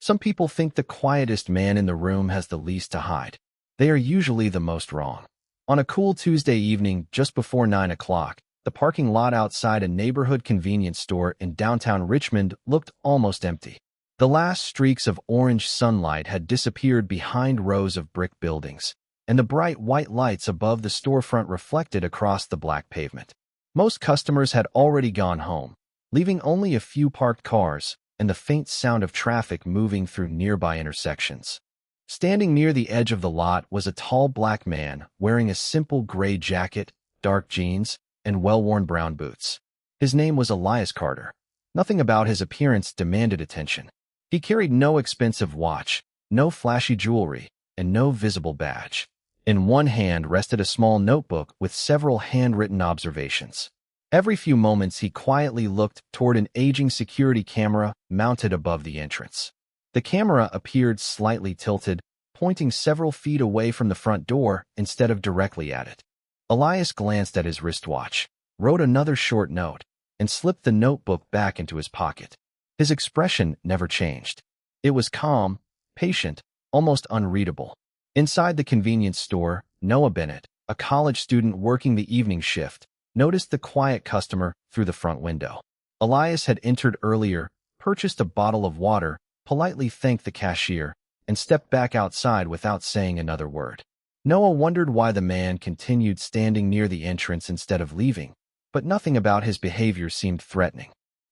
Some people think the quietest man in the room has the least to hide. They are usually the most wrong. On a cool Tuesday evening, just before 9 o'clock, the parking lot outside a neighborhood convenience store in downtown Richmond looked almost empty. The last streaks of orange sunlight had disappeared behind rows of brick buildings, and the bright white lights above the storefront reflected across the black pavement. Most customers had already gone home, leaving only a few parked cars and the faint sound of traffic moving through nearby intersections. Standing near the edge of the lot was a tall black man wearing a simple gray jacket, dark jeans, and well-worn brown boots. His name was Elias Carter. Nothing about his appearance demanded attention. He carried no expensive watch, no flashy jewelry, and no visible badge. In one hand rested a small notebook with several handwritten observations. Every few moments he quietly looked toward an aging security camera mounted above the entrance. The camera appeared slightly tilted, pointing several feet away from the front door instead of directly at it. Elias glanced at his wristwatch, wrote another short note, and slipped the notebook back into his pocket. His expression never changed. It was calm, patient, almost unreadable. Inside the convenience store, Noah Bennett, a college student working the evening shift, noticed the quiet customer through the front window. Elias had entered earlier, purchased a bottle of water, politely thanked the cashier, and stepped back outside without saying another word. Noah wondered why the man continued standing near the entrance instead of leaving, but nothing about his behavior seemed threatening.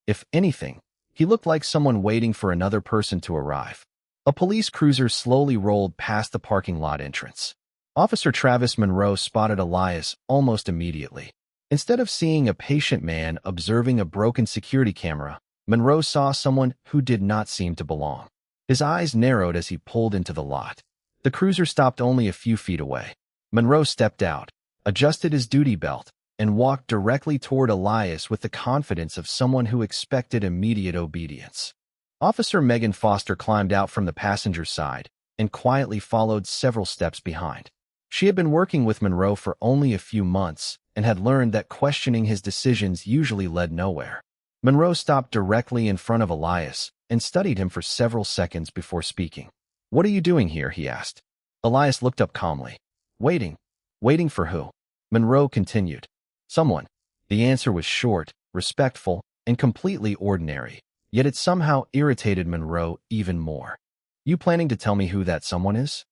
If anything, he looked like someone waiting for another person to arrive. A police cruiser slowly rolled past the parking lot entrance. Officer Travis Monroe spotted Elias almost immediately. Instead of seeing a patient man observing a broken security camera, Monroe saw someone who did not seem to belong. His eyes narrowed as he pulled into the lot. The cruiser stopped only a few feet away. Monroe stepped out, adjusted his duty belt, and walked directly toward Elias with the confidence of someone who expected immediate obedience. Officer Megan Foster climbed out from the passenger side and quietly followed several steps behind. She had been working with Monroe for only a few months and had learned that questioning his decisions usually led nowhere. Monroe stopped directly in front of Elias and studied him for several seconds before speaking. "What are you doing here?" he asked. Elias looked up calmly. "Waiting." "Waiting for who?" Monroe continued. "Someone." The answer was short, respectful, and completely ordinary, yet it somehow irritated Monroe even more. "You planning to tell me who that someone is?"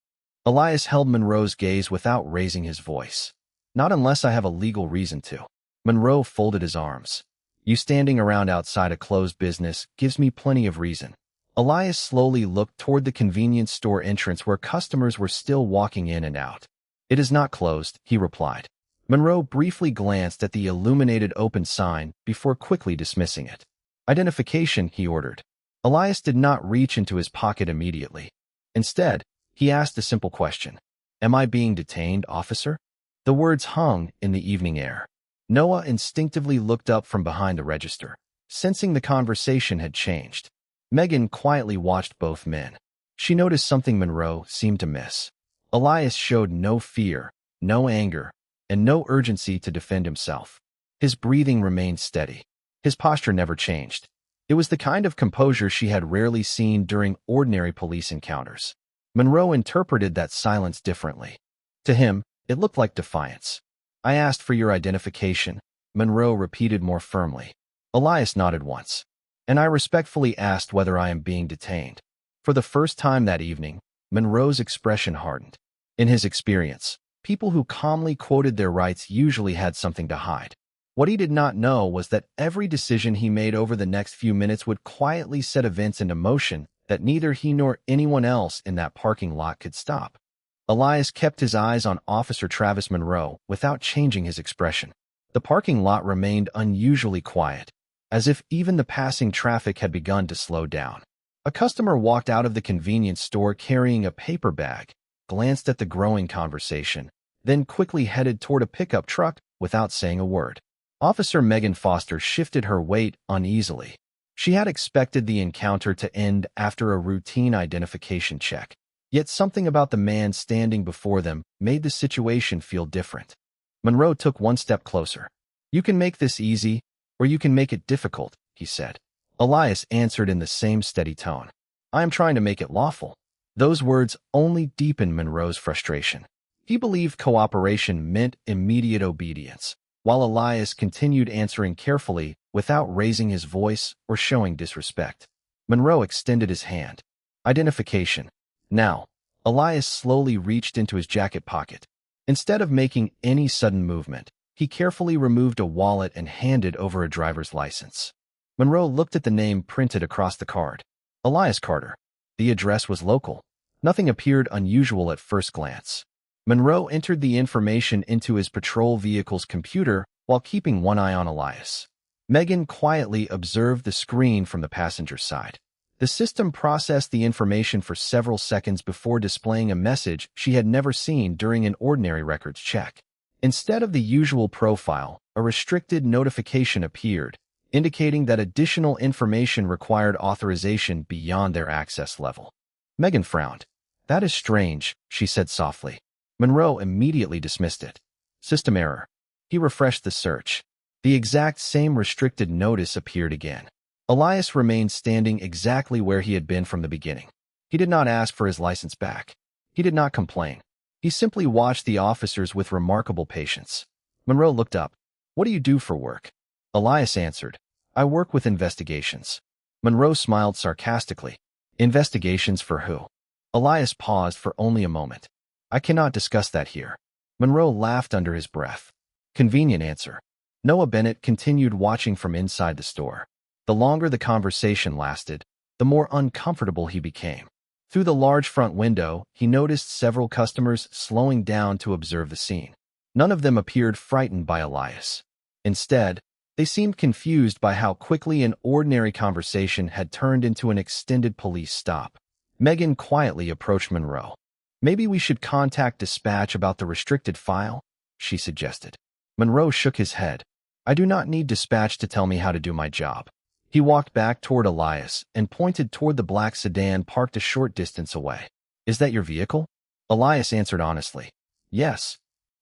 Elias held Monroe's gaze without raising his voice. "Not unless I have a legal reason to." Monroe folded his arms. "You standing around outside a closed business gives me plenty of reason." Elias slowly looked toward the convenience store entrance where customers were still walking in and out. "It is not closed," he replied. Monroe briefly glanced at the illuminated open sign before quickly dismissing it. "Identification," he ordered. Elias did not reach into his pocket immediately. Instead, he asked a simple question. "Am I being detained, officer?" The words hung in the evening air. Noah instinctively looked up from behind the register, sensing the conversation had changed. Megan quietly watched both men. She noticed something Monroe seemed to miss. Elias showed no fear, no anger, and no urgency to defend himself. His breathing remained steady. His posture never changed. It was the kind of composure she had rarely seen during ordinary police encounters. Monroe interpreted that silence differently. To him, it looked like defiance. "I asked for your identification," Monroe repeated more firmly. Elias nodded once. "And I respectfully asked whether I am being detained." For the first time that evening, Monroe's expression hardened. In his experience, people who calmly quoted their rights usually had something to hide. What he did not know was that every decision he made over the next few minutes would quietly set events into motion that neither he nor anyone else in that parking lot could stop. Elias kept his eyes on Officer Travis Monroe without changing his expression. The parking lot remained unusually quiet, as if even the passing traffic had begun to slow down. A customer walked out of the convenience store carrying a paper bag, glanced at the growing conversation, then quickly headed toward a pickup truck without saying a word. Officer Megan Foster shifted her weight uneasily. She had expected the encounter to end after a routine identification check. Yet something about the man standing before them made the situation feel different. Monroe took one step closer. "You can make this easy, or you can make it difficult," he said. Elias answered in the same steady tone. I am trying to make it lawful. Those words only deepened Monroe's frustration. He believed cooperation meant immediate obedience, while Elias continued answering carefully without raising his voice or showing disrespect. Monroe extended his hand. Identification. Now, Elias slowly reached into his jacket pocket. Instead of making any sudden movement, he carefully removed a wallet and handed over a driver's license. Monroe looked at the name printed across the card. Elias Carter. The address was local. Nothing appeared unusual at first glance. Monroe entered the information into his patrol vehicle's computer while keeping one eye on Elias. Megan quietly observed the screen from the passenger side. The system processed the information for several seconds before displaying a message she had never seen during an ordinary records check. Instead of the usual profile, a restricted notification appeared, indicating that additional information required authorization beyond their access level. Megan frowned. "That is strange," she said softly. Monroe immediately dismissed it. System error. He refreshed the search. The exact same restricted notice appeared again. Elias remained standing exactly where he had been from the beginning. He did not ask for his license back. He did not complain. He simply watched the officers with remarkable patience. Monroe looked up. "What do you do for work?" Elias answered, "I work with investigations." Monroe smiled sarcastically. "Investigations for who?" Elias paused for only a moment. "I cannot discuss that here." Monroe laughed under his breath. Convenient answer. Noah Bennett continued watching from inside the store. The longer the conversation lasted, the more uncomfortable he became. Through the large front window, he noticed several customers slowing down to observe the scene. None of them appeared frightened by Elias. Instead, they seemed confused by how quickly an ordinary conversation had turned into an extended police stop. Megan quietly approached Monroe. "Maybe we should contact dispatch about the restricted file," she suggested. Monroe shook his head. "I do not need dispatch to tell me how to do my job." He walked back toward Elias and pointed toward the black sedan parked a short distance away. "Is that your vehicle?" Elias answered honestly. "Yes."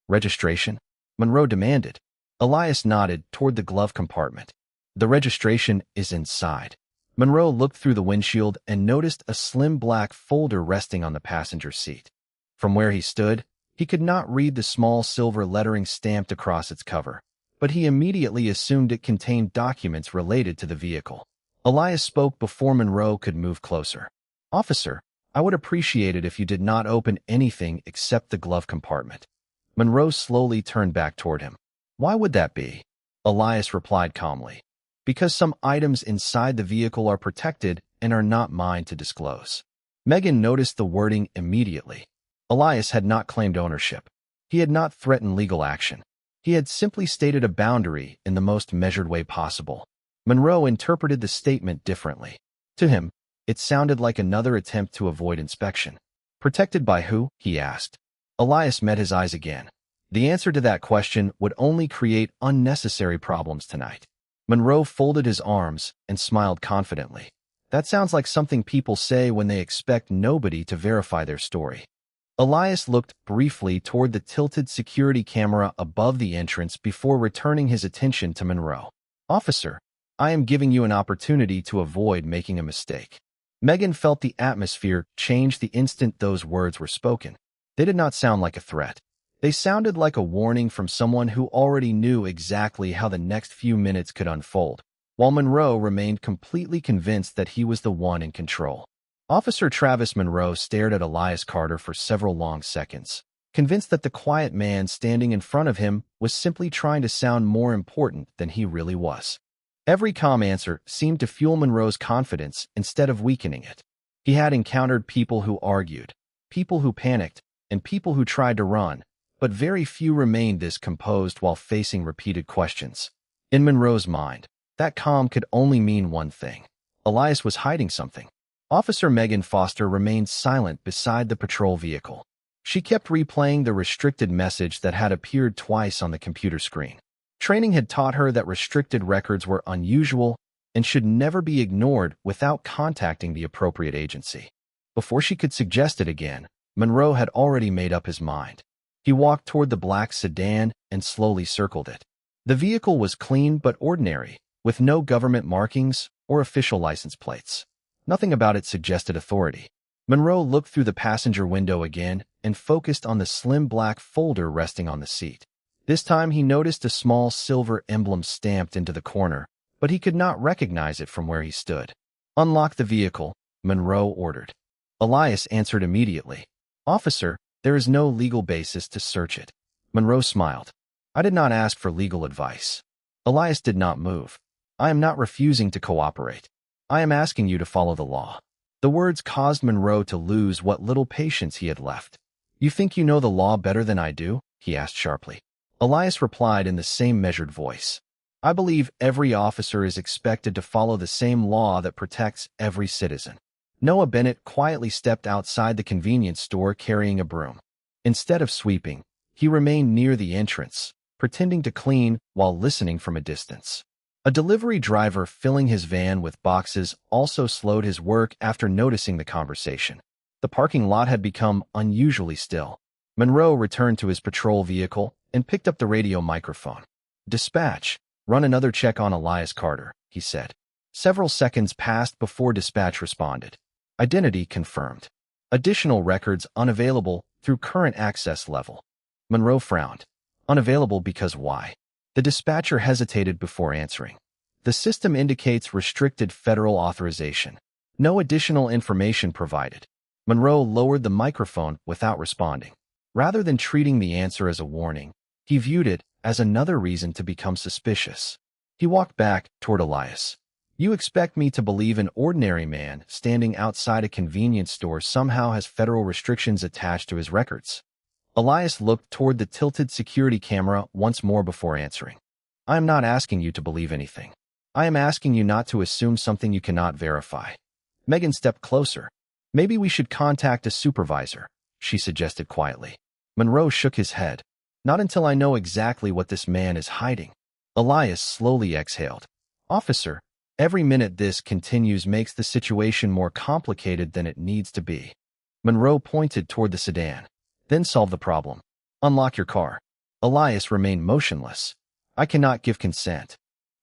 "Registration?" Monroe demanded. Elias nodded toward the glove compartment. "The registration is inside." Monroe looked through the windshield and noticed a slim black folder resting on the passenger seat. From where he stood, he could not read the small silver lettering stamped across its cover, but he immediately assumed it contained documents related to the vehicle. Elias spoke before Monroe could move closer. "Officer, I would appreciate it if you did not open anything except the glove compartment." Monroe slowly turned back toward him. "Why would that be?" Elias replied calmly. "Because some items inside the vehicle are protected and are not mine to disclose." Megan noticed the wording immediately. Elias had not claimed ownership. He had not threatened legal action. He had simply stated a boundary in the most measured way possible. Monroe interpreted the statement differently. To him, it sounded like another attempt to avoid inspection. "Protected by who?" he asked. Elias met his eyes again. The answer to that question would only create unnecessary problems tonight. Monroe folded his arms and smiled confidently. "That sounds like something people say when they expect nobody to verify their story." Elias looked briefly toward the tilted security camera above the entrance before returning his attention to Monroe. "Officer, I am giving you an opportunity to avoid making a mistake." Megan felt the atmosphere change the instant those words were spoken. They did not sound like a threat. They sounded like a warning from someone who already knew exactly how the next few minutes could unfold, while Monroe remained completely convinced that he was the one in control. Officer Travis Monroe stared at Elias Carter for several long seconds, convinced that the quiet man standing in front of him was simply trying to sound more important than he really was. Every calm answer seemed to fuel Monroe's confidence instead of weakening it. He had encountered people who argued, people who panicked, and people who tried to run, but very few remained this composed while facing repeated questions. In Monroe's mind, that calm could only mean one thing. Elias was hiding something. Officer Megan Foster remained silent beside the patrol vehicle. She kept replaying the restricted message that had appeared twice on the computer screen. Training had taught her that restricted records were unusual and should never be ignored without contacting the appropriate agency. Before she could suggest it again, Monroe had already made up his mind. He walked toward the black sedan and slowly circled it. The vehicle was clean but ordinary, with no government markings or official license plates. Nothing about it suggested authority. Monroe looked through the passenger window again and focused on the slim black folder resting on the seat. This time he noticed a small silver emblem stamped into the corner, but he could not recognize it from where he stood. "Unlock the vehicle," Monroe ordered. Elias answered immediately. "Officer, there is no legal basis to search it." Monroe smiled. "I did not ask for legal advice." Elias did not move. "I am not refusing to cooperate. I am asking you to follow the law." The words caused Monroe to lose what little patience he had left. "You think you know the law better than I do?" he asked sharply. Elias replied in the same measured voice. "I believe every officer is expected to follow the same law that protects every citizen." Noah Bennett quietly stepped outside the convenience store carrying a broom. Instead of sweeping, he remained near the entrance, pretending to clean while listening from a distance. A delivery driver filling his van with boxes also slowed his work after noticing the conversation. The parking lot had become unusually still. Monroe returned to his patrol vehicle and picked up the radio microphone. "Dispatch, run another check on Elias Carter," he said. Several seconds passed before dispatch responded. "Identity confirmed. Additional records unavailable through current access level." Monroe frowned. "Unavailable because why?" The dispatcher hesitated before answering. "The system indicates restricted federal authorization. No additional information provided." Monroe lowered the microphone without responding. Rather than treating the answer as a warning, he viewed it as another reason to become suspicious. He walked back toward Elias. "You expect me to believe an ordinary man standing outside a convenience store somehow has federal restrictions attached to his records?" Elias looked toward the tilted security camera once more before answering. "I am not asking you to believe anything. I am asking you not to assume something you cannot verify." Megan stepped closer. "Maybe we should contact a supervisor," she suggested quietly. Monroe shook his head. "Not until I know exactly what this man is hiding." Elias slowly exhaled. "Officer, every minute this continues makes the situation more complicated than it needs to be." Monroe pointed toward the sedan. "Then solve the problem. Unlock your car." Elias remained motionless. "I cannot give consent."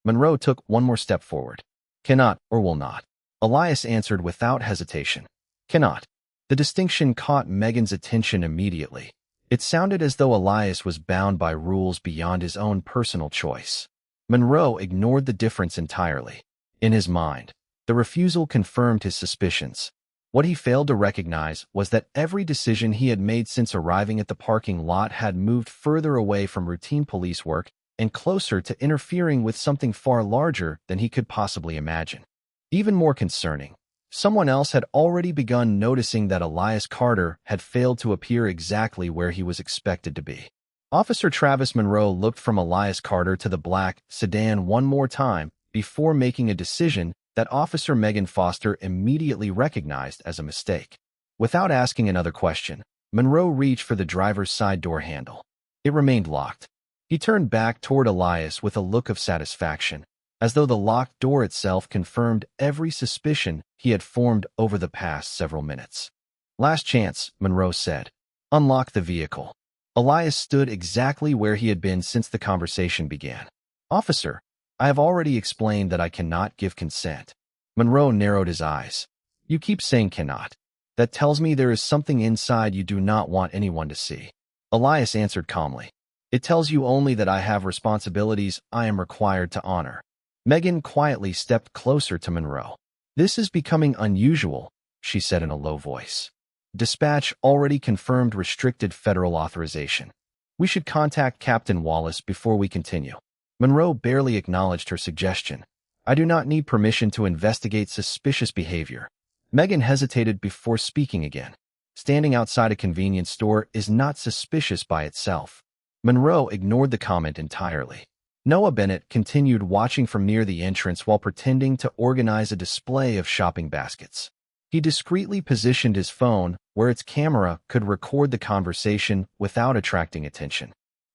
Monroe took one more step forward. "Cannot or will not." Elias answered without hesitation. "Cannot." The distinction caught Megan's attention immediately. It sounded as though Elias was bound by rules beyond his own personal choice. Monroe ignored the difference entirely. In his mind, the refusal confirmed his suspicions. What he failed to recognize was that every decision he had made since arriving at the parking lot had moved further away from routine police work and closer to interfering with something far larger than he could possibly imagine. Even more concerning, someone else had already begun noticing that Elias Carter had failed to appear exactly where he was expected to be. Officer Travis Monroe looked from Elias Carter to the black sedan one more time before making a decision that Officer Megan Foster immediately recognized as a mistake. Without asking another question, Monroe reached for the driver's side door handle. It remained locked. He turned back toward Elias with a look of satisfaction, as though the locked door itself confirmed every suspicion he had formed over the past several minutes. "Last chance," Monroe said. "Unlock the vehicle." Elias stood exactly where he had been since the conversation began. "Officer, I have already explained that I cannot give consent." Monroe narrowed his eyes. "You keep saying cannot. That tells me there is something inside you do not want anyone to see." Elias answered calmly. "It tells you only that I have responsibilities I am required to honor." Megan quietly stepped closer to Monroe. "This is becoming unusual," she said in a low voice. "Dispatch already confirmed restricted federal authorization. We should contact Captain Wallace before we continue." Monroe barely acknowledged her suggestion. "I do not need permission to investigate suspicious behavior." Megan hesitated before speaking again. "Standing outside a convenience store is not suspicious by itself." Monroe ignored the comment entirely. Noah Bennett continued watching from near the entrance while pretending to organize a display of shopping baskets. He discreetly positioned his phone where its camera could record the conversation without attracting attention.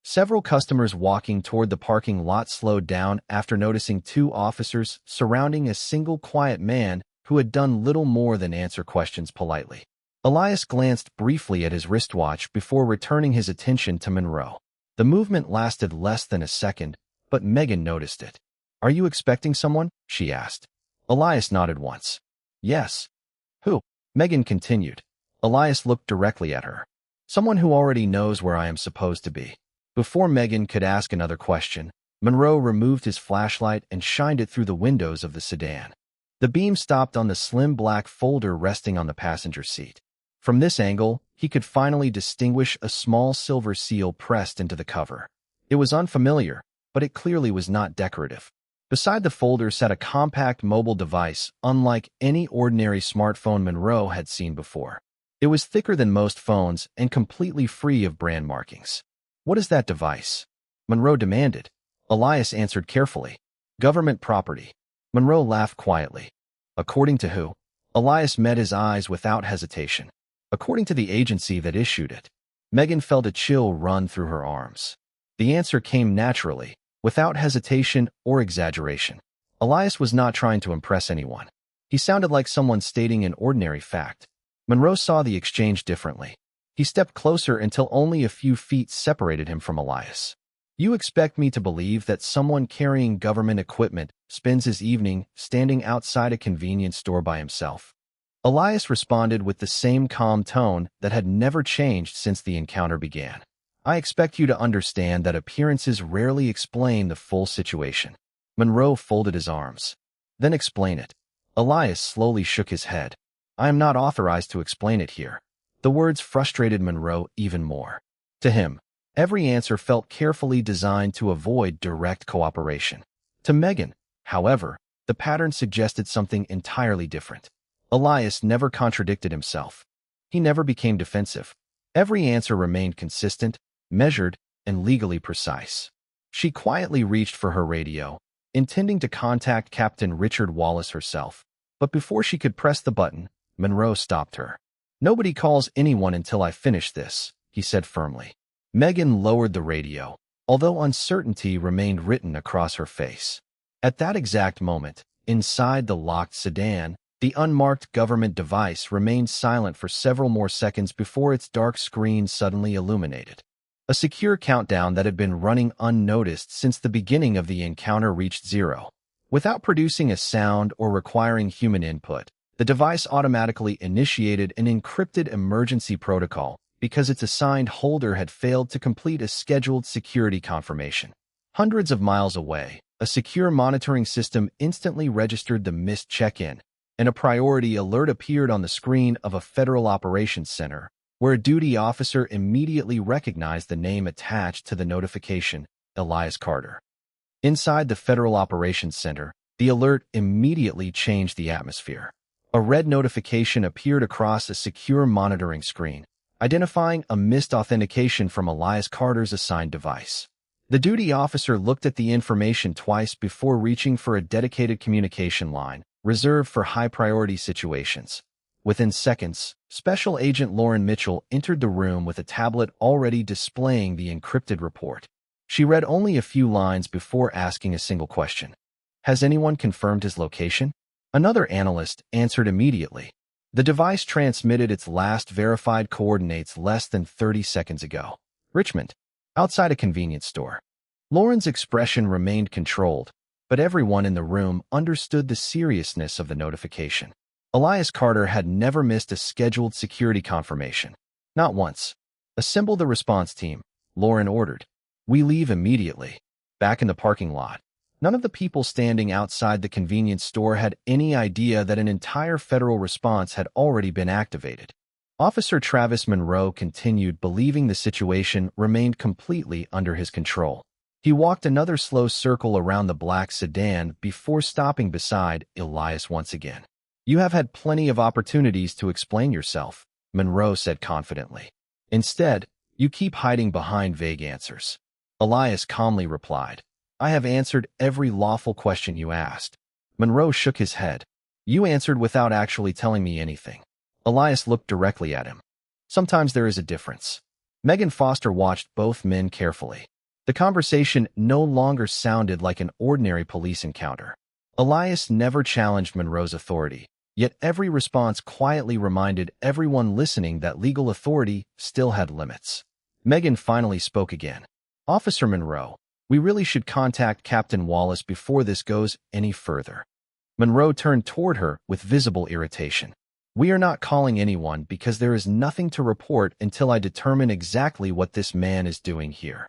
Several customers walking toward the parking lot slowed down after noticing two officers surrounding a single quiet man who had done little more than answer questions politely. Elias glanced briefly at his wristwatch before returning his attention to Monroe. The movement lasted less than a second, but Megan noticed it. "Are you expecting someone?" she asked. Elias nodded once. Yes. Who? Megan continued. Elias looked directly at her. Someone who already knows where I am supposed to be. Before Megan could ask another question, Monroe removed his flashlight and shined it through the windows of the sedan. The beam stopped on the slim black folder resting on the passenger seat. From this angle, he could finally distinguish a small silver seal pressed into the cover. It was unfamiliar, but it clearly was not decorative. Beside the folder sat a compact mobile device, unlike any ordinary smartphone Monroe had seen before. It was thicker than most phones and completely free of brand markings. What is that device? Monroe demanded. Elias answered carefully. Government property. Monroe laughed quietly. According to who? Elias met his eyes without hesitation. According to the agency that issued it. Megan felt a chill run through her arms. The answer came naturally, without hesitation or exaggeration. Elias was not trying to impress anyone. He sounded like someone stating an ordinary fact. Monroe saw the exchange differently. He stepped closer until only a few feet separated him from Elias. You expect me to believe that someone carrying government equipment spends his evening standing outside a convenience store by himself? Elias responded with the same calm tone that had never changed since the encounter began. I expect you to understand that appearances rarely explain the full situation. Monroe folded his arms. Then explain it. Elias slowly shook his head. I am not authorized to explain it here. The words frustrated Monroe even more. To him, every answer felt carefully designed to avoid direct cooperation. To Megan, however, the pattern suggested something entirely different. Elias never contradicted himself. He never became defensive. Every answer remained consistent, measured, and legally precise. She quietly reached for her radio, intending to contact Captain Richard Wallace herself. But before she could press the button, Monroe stopped her. Nobody calls anyone until I finish this, he said firmly. Megan lowered the radio, although uncertainty remained written across her face. At that exact moment, inside the locked sedan, the unmarked government device remained silent for several more seconds before its dark screen suddenly illuminated. A secure countdown that had been running unnoticed since the beginning of the encounter reached 0. Without producing a sound or requiring human input, the device automatically initiated an encrypted emergency protocol because its assigned holder had failed to complete a scheduled security confirmation. Hundreds of miles away, a secure monitoring system instantly registered the missed check-in, and a priority alert appeared on the screen of a federal operations center, where a duty officer immediately recognized the name attached to the notification, Elias Carter. Inside the Federal Operations Center, the alert immediately changed the atmosphere. A red notification appeared across a secure monitoring screen, identifying a missed authentication from Elias Carter's assigned device. The duty officer looked at the information twice before reaching for a dedicated communication line, reserved for high-priority situations. Within seconds, Special Agent Lauren Mitchell entered the room with a tablet already displaying the encrypted report. She read only a few lines before asking a single question. Has anyone confirmed his location? Another analyst answered immediately. The device transmitted its last verified coordinates less than 30 seconds ago. Richmond, outside a convenience store. Lauren's expression remained controlled, but everyone in the room understood the seriousness of the notification. Elias Carter had never missed a scheduled security confirmation. Not once. Assemble the response team, Lauren ordered. We leave immediately. Back in the parking lot. None of the people standing outside the convenience store had any idea that an entire federal response had already been activated. Officer Travis Monroe continued believing the situation remained completely under his control. He walked another slow circle around the black sedan before stopping beside Elias once again. You have had plenty of opportunities to explain yourself, Monroe said confidently. Instead, you keep hiding behind vague answers. Elias calmly replied, I have answered every lawful question you asked. Monroe shook his head. You answered without actually telling me anything. Elias looked directly at him. Sometimes there is a difference. Megan Foster watched both men carefully. The conversation no longer sounded like an ordinary police encounter. Elias never challenged Monroe's authority, yet every response quietly reminded everyone listening that legal authority still had limits. Megan finally spoke again. Officer Monroe, we really should contact Captain Wallace before this goes any further. Monroe turned toward her with visible irritation. We are not calling anyone because there is nothing to report until I determine exactly what this man is doing here.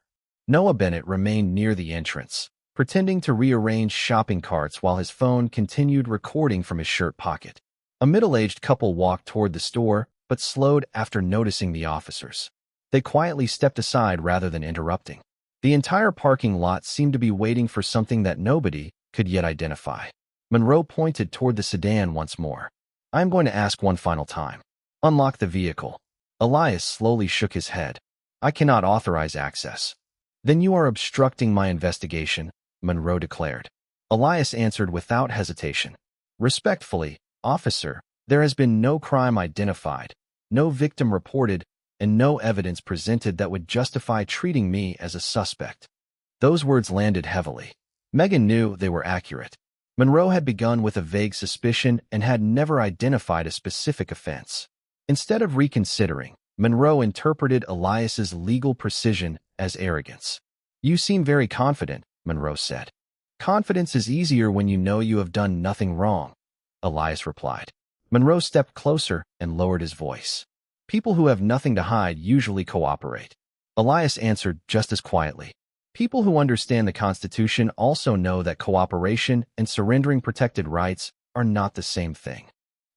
Noah Bennett remained near the entrance, pretending to rearrange shopping carts while his phone continued recording from his shirt pocket. A middle-aged couple walked toward the store, but slowed after noticing the officers. They quietly stepped aside rather than interrupting. The entire parking lot seemed to be waiting for something that nobody could yet identify. Monroe pointed toward the sedan once more. I am going to ask one final time. Unlock the vehicle. Elias slowly shook his head. I cannot authorize access. Then you are obstructing my investigation, Monroe declared. Elias answered without hesitation. Respectfully, officer, there has been no crime identified, no victim reported, and no evidence presented that would justify treating me as a suspect. Those words landed heavily. Megan knew they were accurate. Monroe had begun with a vague suspicion and had never identified a specific offense. Instead of reconsidering, Monroe interpreted Elias's legal precision as arrogance. You seem very confident, Monroe said. Confidence is easier when you know you have done nothing wrong, Elias replied. Monroe stepped closer and lowered his voice. People who have nothing to hide usually cooperate. Elias answered just as quietly. People who understand the Constitution also know that cooperation and surrendering protected rights are not the same thing.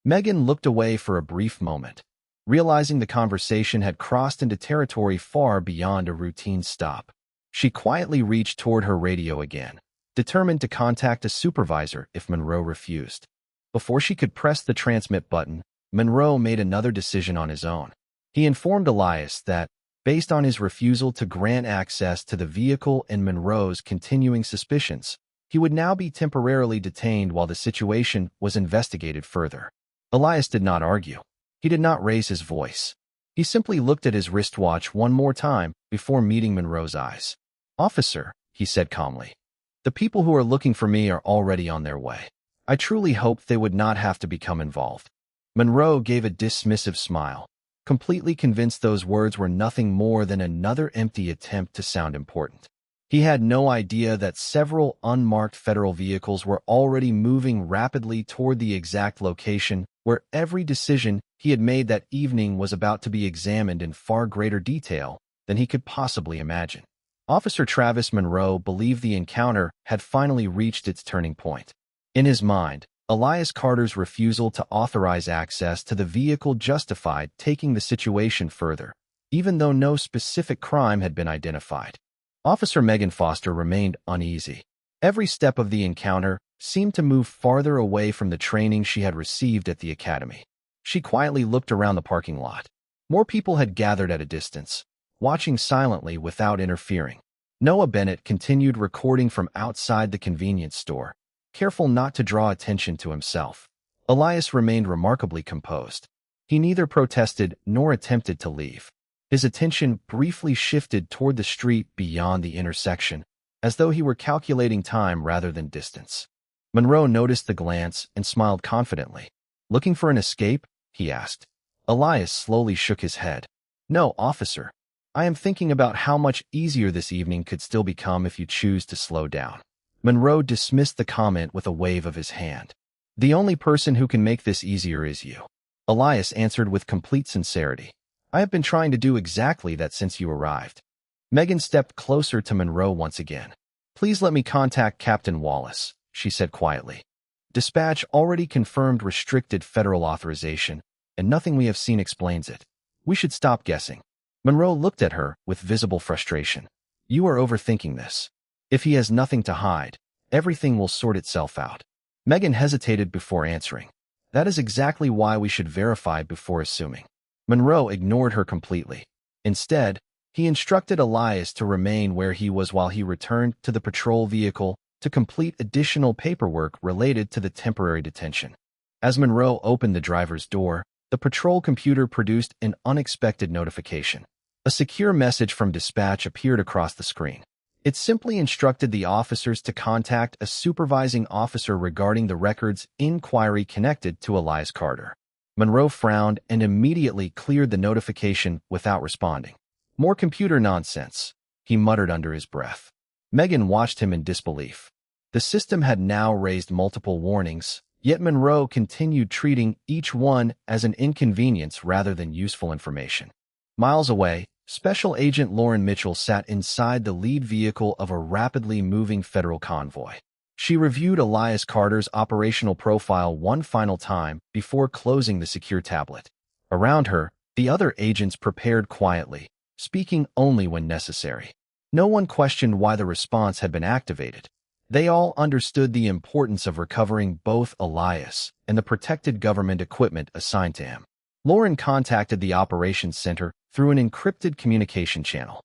Megan looked away for a brief moment, realizing the conversation had crossed into territory far beyond a routine stop. She quietly reached toward her radio again, determined to contact a supervisor if Monroe refused. Before she could press the transmit button, Monroe made another decision on his own. He informed Elias that, based on his refusal to grant access to the vehicle and Monroe's continuing suspicions, he would now be temporarily detained while the situation was investigated further. Elias did not argue. He did not raise his voice. He simply looked at his wristwatch one more time before meeting Monroe's eyes. Officer, he said calmly, the people who are looking for me are already on their way. I truly hoped they would not have to become involved. Monroe gave a dismissive smile, completely convinced those words were nothing more than another empty attempt to sound important. He had no idea that several unmarked federal vehicles were already moving rapidly toward the exact location where every decision he had made that evening was about to be examined in far greater detail than he could possibly imagine. Officer Travis Monroe believed the encounter had finally reached its turning point. In his mind, Elias Carter's refusal to authorize access to the vehicle justified taking the situation further, even though no specific crime had been identified. Officer Megan Foster remained uneasy. Every step of the encounter seemed to move farther away from the training she had received at the academy. She quietly looked around the parking lot. More people had gathered at a distance, watching silently without interfering. Noah Bennett continued recording from outside the convenience store, careful not to draw attention to himself. Elias remained remarkably composed. He neither protested nor attempted to leave. His attention briefly shifted toward the street beyond the intersection, as though he were calculating time rather than distance. Monroe noticed the glance and smiled confidently. Looking for an escape? He asked. Elias slowly shook his head. No, officer. I am thinking about how much easier this evening could still become if you choose to slow down. Monroe dismissed the comment with a wave of his hand. The only person who can make this easier is you. Elias answered with complete sincerity. I have been trying to do exactly that since you arrived. Megan stepped closer to Monroe once again. Please let me contact Captain Wallace, she said quietly. Dispatch already confirmed restricted federal authorization, and nothing we have seen explains it. We should stop guessing. Monroe looked at her with visible frustration. You are overthinking this. If he has nothing to hide, everything will sort itself out. Megan hesitated before answering. That is exactly why we should verify before assuming. Monroe ignored her completely. Instead, he instructed Elias to remain where he was while he returned to the patrol vehicle to complete additional paperwork related to the temporary detention. As Monroe opened the driver's door, the patrol computer produced an unexpected notification. A secure message from dispatch appeared across the screen. It simply instructed the officers to contact a supervising officer regarding the record's inquiry connected to Elias Carter. Monroe frowned and immediately cleared the notification without responding. More computer nonsense, he muttered under his breath. Megan watched him in disbelief. The system had now raised multiple warnings, yet Monroe continued treating each one as an inconvenience rather than useful information. Miles away, Special Agent Lauren Mitchell sat inside the lead vehicle of a rapidly moving federal convoy. She reviewed Elias Carter's operational profile one final time before closing the secure tablet. Around her, the other agents prepared quietly, speaking only when necessary. No one questioned why the response had been activated. They all understood the importance of recovering both Elias and the protected government equipment assigned to him. Lauren contacted the operations center through an encrypted communication channel.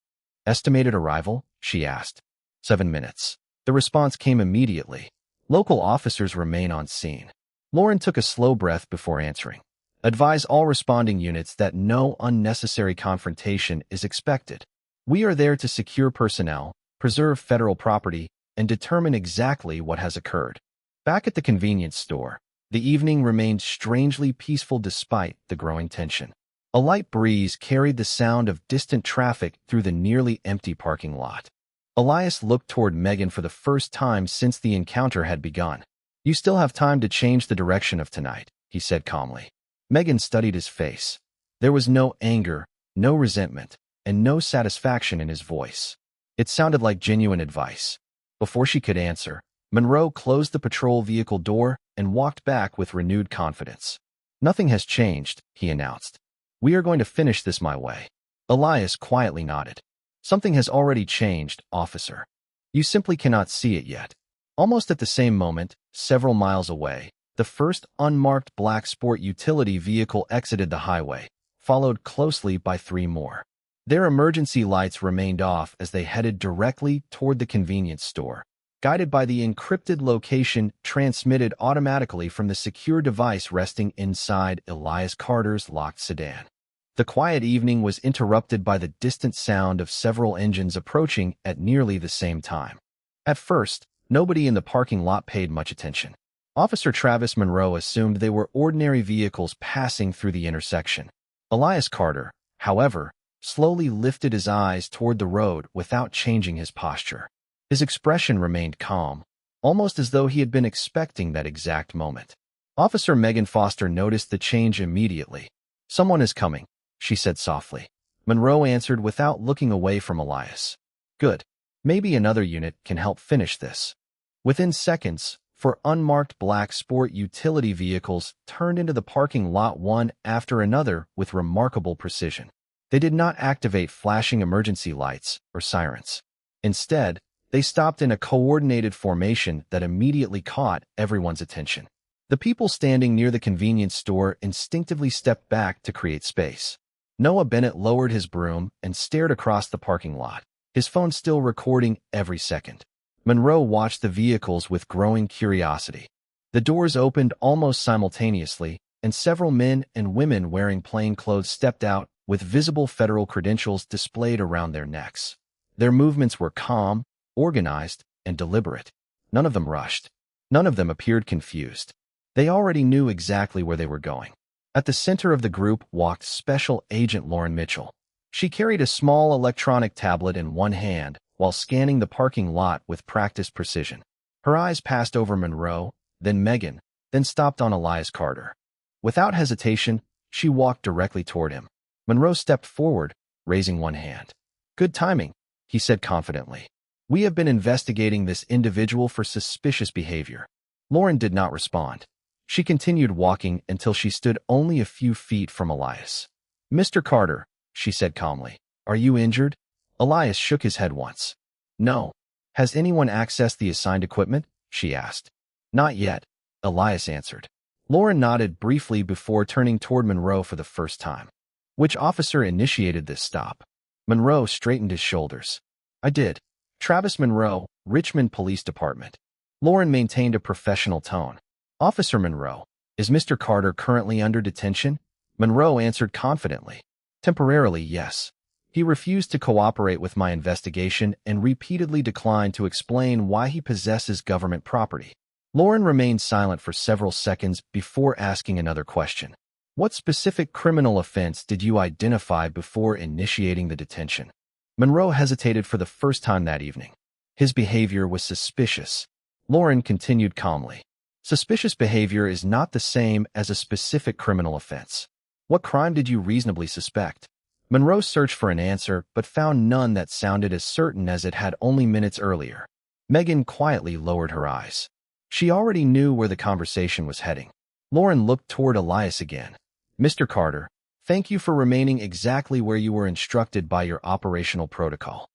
Estimated arrival? She asked. 7 minutes. The response came immediately. Local officers remain on scene. Lauren took a slow breath before answering. Advise all responding units that no unnecessary confrontation is expected. We are there to secure personnel, preserve federal property, and determine exactly what has occurred. Back at the convenience store, the evening remained strangely peaceful despite the growing tension. A light breeze carried the sound of distant traffic through the nearly empty parking lot. Elias looked toward Megan for the first time since the encounter had begun. You still have time to change the direction of tonight, he said calmly. Megan studied his face. There was no anger, no resentment, and no satisfaction in his voice. It sounded like genuine advice. Before she could answer, Monroe closed the patrol vehicle door and walked back with renewed confidence. Nothing has changed, he announced. We are going to finish this my way. Elias quietly nodded. Something has already changed, officer. You simply cannot see it yet. Almost at the same moment, several miles away, the first unmarked black sport utility vehicle exited the highway, followed closely by 3 more. Their emergency lights remained off as they headed directly toward the convenience store, guided by the encrypted location transmitted automatically from the secure device resting inside Elias Carter's locked sedan. The quiet evening was interrupted by the distant sound of several engines approaching at nearly the same time. At first, nobody in the parking lot paid much attention. Officer Travis Monroe assumed they were ordinary vehicles passing through the intersection. Elias Carter, however, slowly lifted his eyes toward the road without changing his posture. His expression remained calm, almost as though he had been expecting that exact moment. Officer Megan Foster noticed the change immediately. Someone is coming, she said softly. Monroe answered without looking away from Elias. Good. Maybe another unit can help finish this. Within seconds, 4 unmarked black sport utility vehicles turned into the parking lot one after another with remarkable precision. They did not activate flashing emergency lights or sirens. Instead, they stopped in a coordinated formation that immediately caught everyone's attention. The people standing near the convenience store instinctively stepped back to create space. Noah Bennett lowered his broom and stared across the parking lot, his phone still recording every second. Monroe watched the vehicles with growing curiosity. The doors opened almost simultaneously, and several men and women wearing plain clothes stepped out with visible federal credentials displayed around their necks. Their movements were calm, organized, and deliberate. None of them rushed. None of them appeared confused. They already knew exactly where they were going. At the center of the group walked Special Agent Lauren Mitchell. She carried a small electronic tablet in one hand while scanning the parking lot with practiced precision. Her eyes passed over Monroe, then Megan, then stopped on Elias Carter. Without hesitation, she walked directly toward him. Monroe stepped forward, raising one hand. Good timing, he said confidently. We have been investigating this individual for suspicious behavior. Lauren did not respond. She continued walking until she stood only a few feet from Elias. Mr. Carter, she said calmly, are you injured? Elias shook his head once. No. Has anyone accessed the assigned equipment? She asked. Not yet, Elias answered. Lauren nodded briefly before turning toward Monroe for the first time. Which officer initiated this stop? Monroe straightened his shoulders. I did. Travis Monroe, Richmond Police Department. Lauren maintained a professional tone. Officer Monroe, is Mr. Carter currently under detention? Monroe answered confidently. Temporarily, yes. He refused to cooperate with my investigation and repeatedly declined to explain why he possesses government property. Lauren remained silent for several seconds before asking another question. What specific criminal offense did you identify before initiating the detention? Monroe hesitated for the first time that evening. His behavior was suspicious. Lauren continued calmly. Suspicious behavior is not the same as a specific criminal offense. What crime did you reasonably suspect? Monroe searched for an answer, but found none that sounded as certain as it had only minutes earlier. Megan quietly lowered her eyes. She already knew where the conversation was heading. Lauren looked toward Elias again. Mr. Carter, thank you for remaining exactly where you were instructed by your operational protocol.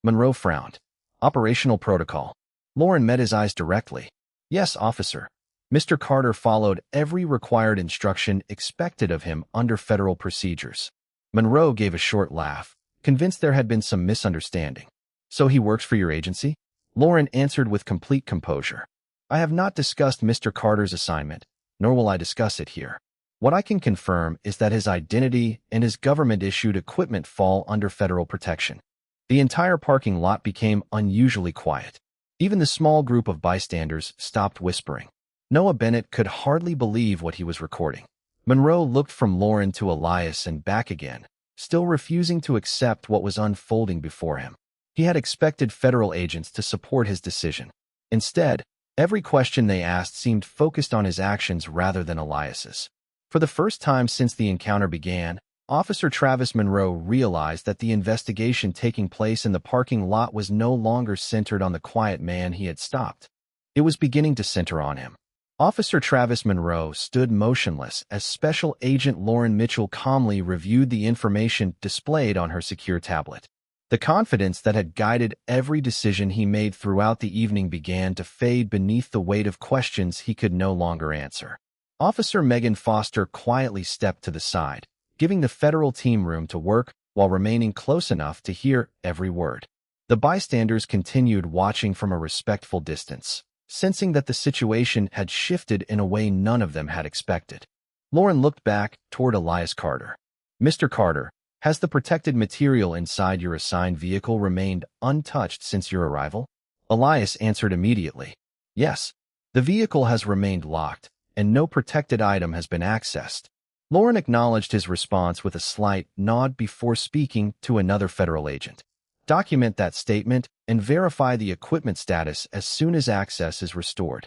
Monroe frowned. Operational protocol. Lauren met his eyes directly. Yes, officer. Mr. Carter followed every required instruction expected of him under federal procedures. Monroe gave a short laugh, convinced there had been some misunderstanding. So he works for your agency? Lauren answered with complete composure. I have not discussed Mr. Carter's assignment, nor will I discuss it here. What I can confirm is that his identity and his government-issued equipment fall under federal protection. The entire parking lot became unusually quiet. Even the small group of bystanders stopped whispering. Noah Bennett could hardly believe what he was recording. Monroe looked from Lauren to Elias and back again, still refusing to accept what was unfolding before him. He had expected federal agents to support his decision. Instead, every question they asked seemed focused on his actions rather than Elias's. For the first time since the encounter began, Officer Travis Monroe realized that the investigation taking place in the parking lot was no longer centered on the quiet man he had stopped. It was beginning to center on him. Officer Travis Monroe stood motionless as Special Agent Lauren Mitchell calmly reviewed the information displayed on her secure tablet. The confidence that had guided every decision he made throughout the evening began to fade beneath the weight of questions he could no longer answer. Officer Megan Foster quietly stepped to the side, giving the federal team room to work while remaining close enough to hear every word. The bystanders continued watching from a respectful distance, sensing that the situation had shifted in a way none of them had expected. Lauren looked back toward Elias Carter. Mr. Carter, has the protected material inside your assigned vehicle remained untouched since your arrival? Elias answered immediately. Yes. The vehicle has remained locked, and no protected item has been accessed. Lauren acknowledged his response with a slight nod before speaking to another federal agent. Document that statement and verify the equipment status as soon as access is restored.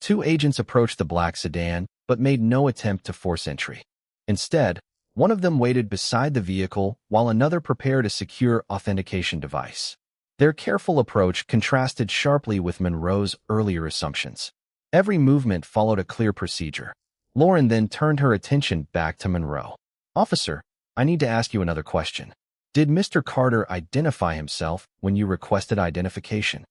Two agents approached the black sedan, but made no attempt to force entry. Instead, one of them waited beside the vehicle while another prepared a secure authentication device. Their careful approach contrasted sharply with Monroe's earlier assumptions. Every movement followed a clear procedure. Lauren then turned her attention back to Monroe. Officer, I need to ask you another question. Did Mr. Carter identify himself when you requested identification?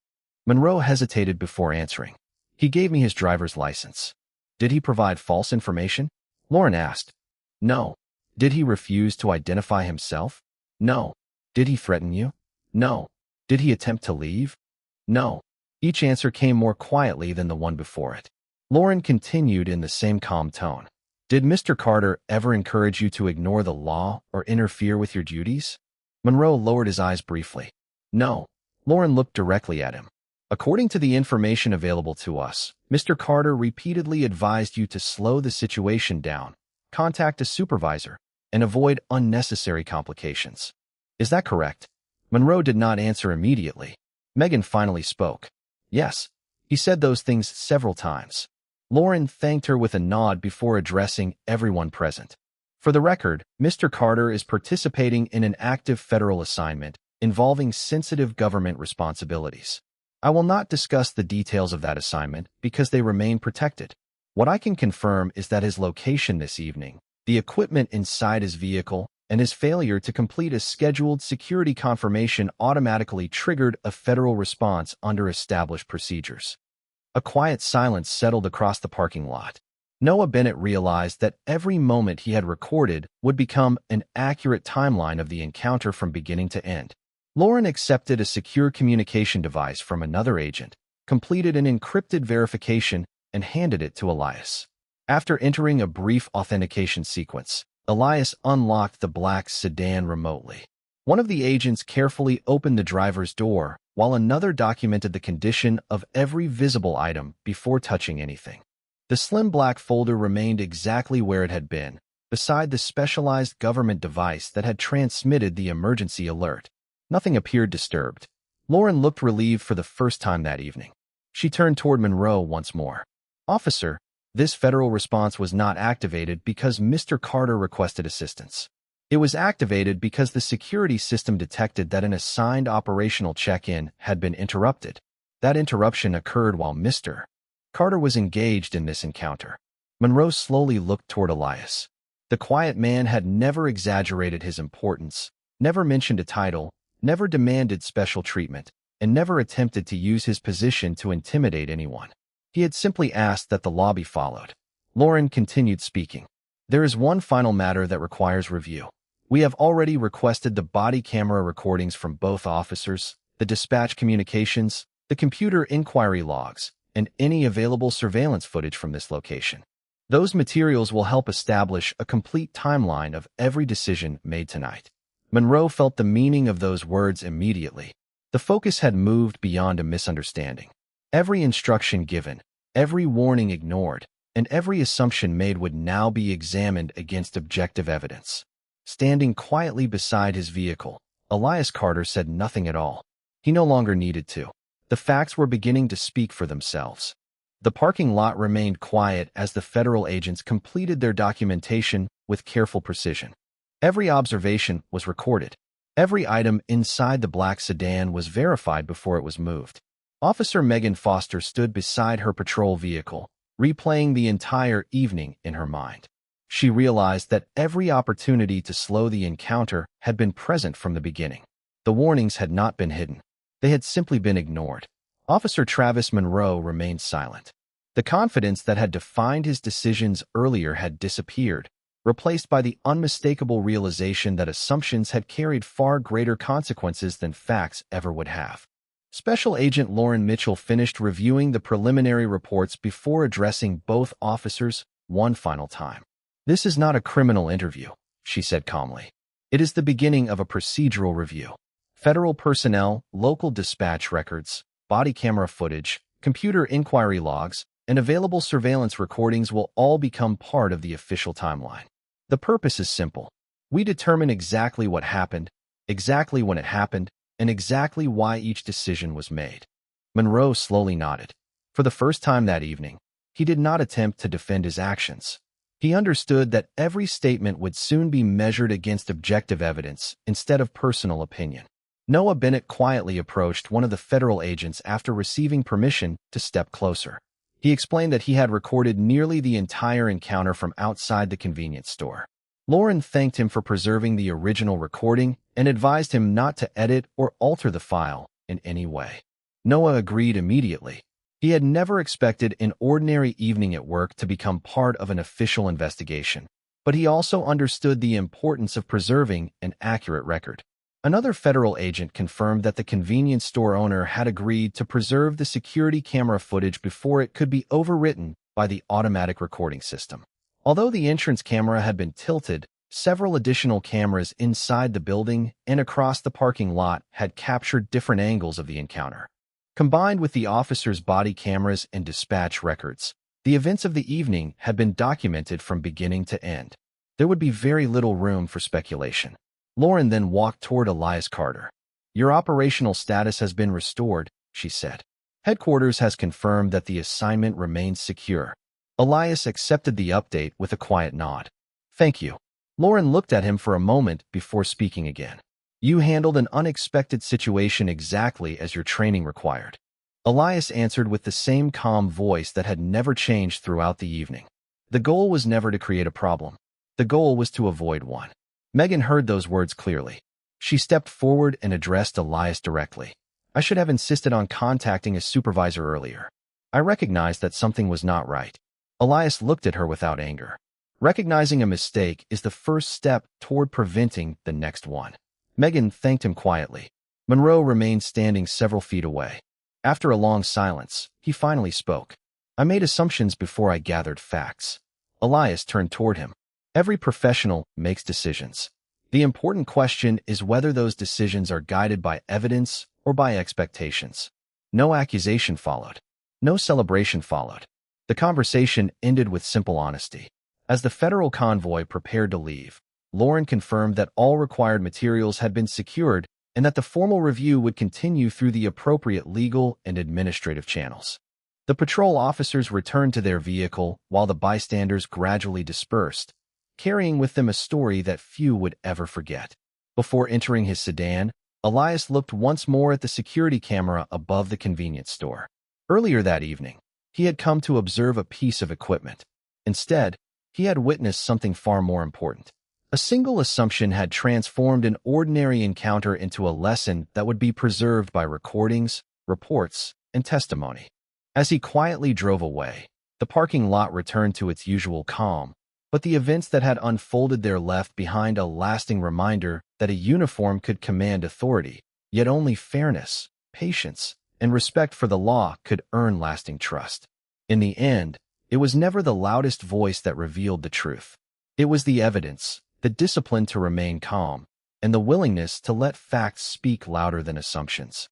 Monroe hesitated before answering. He gave me his driver's license. Did he provide false information? Lauren asked. No. Did he refuse to identify himself? No. Did he threaten you? No. Did he attempt to leave? No. Each answer came more quietly than the one before it. Lauren continued in the same calm tone. Did Mr. Carter ever encourage you to ignore the law or interfere with your duties? Monroe lowered his eyes briefly. No. Lauren looked directly at him. According to the information available to us, Mr. Carter repeatedly advised you to slow the situation down, contact a supervisor, and avoid unnecessary complications. Is that correct? Monroe did not answer immediately. Megan finally spoke. Yes. He said those things several times. Lauren thanked her with a nod before addressing everyone present. For the record, Mr. Carter is participating in an active federal assignment involving sensitive government responsibilities. I will not discuss the details of that assignment because they remain protected. What I can confirm is that his location this evening, the equipment inside his vehicle, and his failure to complete a scheduled security confirmation automatically triggered a federal response under established procedures. A quiet silence settled across the parking lot. Noah Bennett realized that every moment he had recorded would become an accurate timeline of the encounter from beginning to end. Lauren accepted a secure communication device from another agent, completed an encrypted verification, and handed it to Elias. After entering a brief authentication sequence, Elias unlocked the black sedan remotely. One of the agents carefully opened the driver's door, while another documented the condition of every visible item before touching anything. The slim black folder remained exactly where it had been, beside the specialized government device that had transmitted the emergency alert. Nothing appeared disturbed. Lauren looked relieved for the first time that evening. She turned toward Monroe once more. "Officer, this federal response was not activated because Mr. Carter requested assistance. It was activated because the security system detected that an assigned operational check-in had been interrupted. That interruption occurred while Mr. Carter was engaged in this encounter." Monroe slowly looked toward Elias. The quiet man had never exaggerated his importance, never mentioned a title, never demanded special treatment, and never attempted to use his position to intimidate anyone. He had simply asked that the law be followed. Lauren continued speaking. "There is one final matter that requires review. We have already requested the body camera recordings from both officers, the dispatch communications, the computer inquiry logs, and any available surveillance footage from this location. Those materials will help establish a complete timeline of every decision made tonight." Monroe felt the meaning of those words immediately. The focus had moved beyond a misunderstanding. Every instruction given, every warning ignored, and every assumption made would now be examined against objective evidence. Standing quietly beside his vehicle, Elias Carter said nothing at all. He no longer needed to. The facts were beginning to speak for themselves. The parking lot remained quiet as the federal agents completed their documentation with careful precision. Every observation was recorded. Every item inside the black sedan was verified before it was moved. Officer Megan Foster stood beside her patrol vehicle, replaying the entire evening in her mind. She realized that every opportunity to slow the encounter had been present from the beginning. The warnings had not been hidden. They had simply been ignored. Officer Travis Monroe remained silent. The confidence that had defined his decisions earlier had disappeared, replaced by the unmistakable realization that assumptions had carried far greater consequences than facts ever would have. Special Agent Lauren Mitchell finished reviewing the preliminary reports before addressing both officers one final time. "This is not a criminal interview," she said calmly. "It is the beginning of a procedural review. Federal personnel, local dispatch records, body camera footage, computer inquiry logs, and available surveillance recordings will all become part of the official timeline. The purpose is simple. We determine exactly what happened, exactly when it happened, and exactly why each decision was made." Monroe slowly nodded. For the first time that evening, he did not attempt to defend his actions. He understood that every statement would soon be measured against objective evidence instead of personal opinion. Noah Bennett quietly approached one of the federal agents after receiving permission to step closer. He explained that he had recorded nearly the entire encounter from outside the convenience store. Lauren thanked him for preserving the original recording and advised him not to edit or alter the file in any way. Noah agreed immediately. He had never expected an ordinary evening at work to become part of an official investigation, but he also understood the importance of preserving an accurate record. Another federal agent confirmed that the convenience store owner had agreed to preserve the security camera footage before it could be overwritten by the automatic recording system. Although the entrance camera had been tilted, several additional cameras inside the building and across the parking lot had captured different angles of the encounter. Combined with the officers' body cameras and dispatch records, the events of the evening had been documented from beginning to end. There would be very little room for speculation. Lauren then walked toward Elias Carter. "Your operational status has been restored," she said. "Headquarters has confirmed that the assignment remains secure." Elias accepted the update with a quiet nod. "Thank you." Lauren looked at him for a moment before speaking again. "You handled an unexpected situation exactly as your training required." Elias answered with the same calm voice that had never changed throughout the evening. The goal was never to create a problem. The goal was to avoid one. Megan heard those words clearly. She stepped forward and addressed Elias directly. "I should have insisted on contacting a supervisor earlier. I recognized that something was not right." Elias looked at her without anger. Recognizing a mistake is the first step toward preventing the next one. Megan thanked him quietly. Monroe remained standing several feet away. After a long silence, he finally spoke. "I made assumptions before I gathered facts." Elias turned toward him. "Every professional makes decisions. The important question is whether those decisions are guided by evidence or by expectations." No accusation followed. No celebration followed. The conversation ended with simple honesty. As the federal convoy prepared to leave, Lauren confirmed that all required materials had been secured and that the formal review would continue through the appropriate legal and administrative channels. The patrol officers returned to their vehicle while the bystanders gradually dispersed, carrying with them a story that few would ever forget. Before entering his sedan, Elias looked once more at the security camera above the convenience store. Earlier that evening, he had come to observe a piece of equipment. Instead, he had witnessed something far more important. A single assumption had transformed an ordinary encounter into a lesson that would be preserved by recordings, reports, and testimony. As he quietly drove away, the parking lot returned to its usual calm, but the events that had unfolded there left behind a lasting reminder that a uniform could command authority, yet only fairness, patience, and respect for the law could earn lasting trust. In the end, it was never the loudest voice that revealed the truth. It was the evidence, the discipline to remain calm, and the willingness to let facts speak louder than assumptions.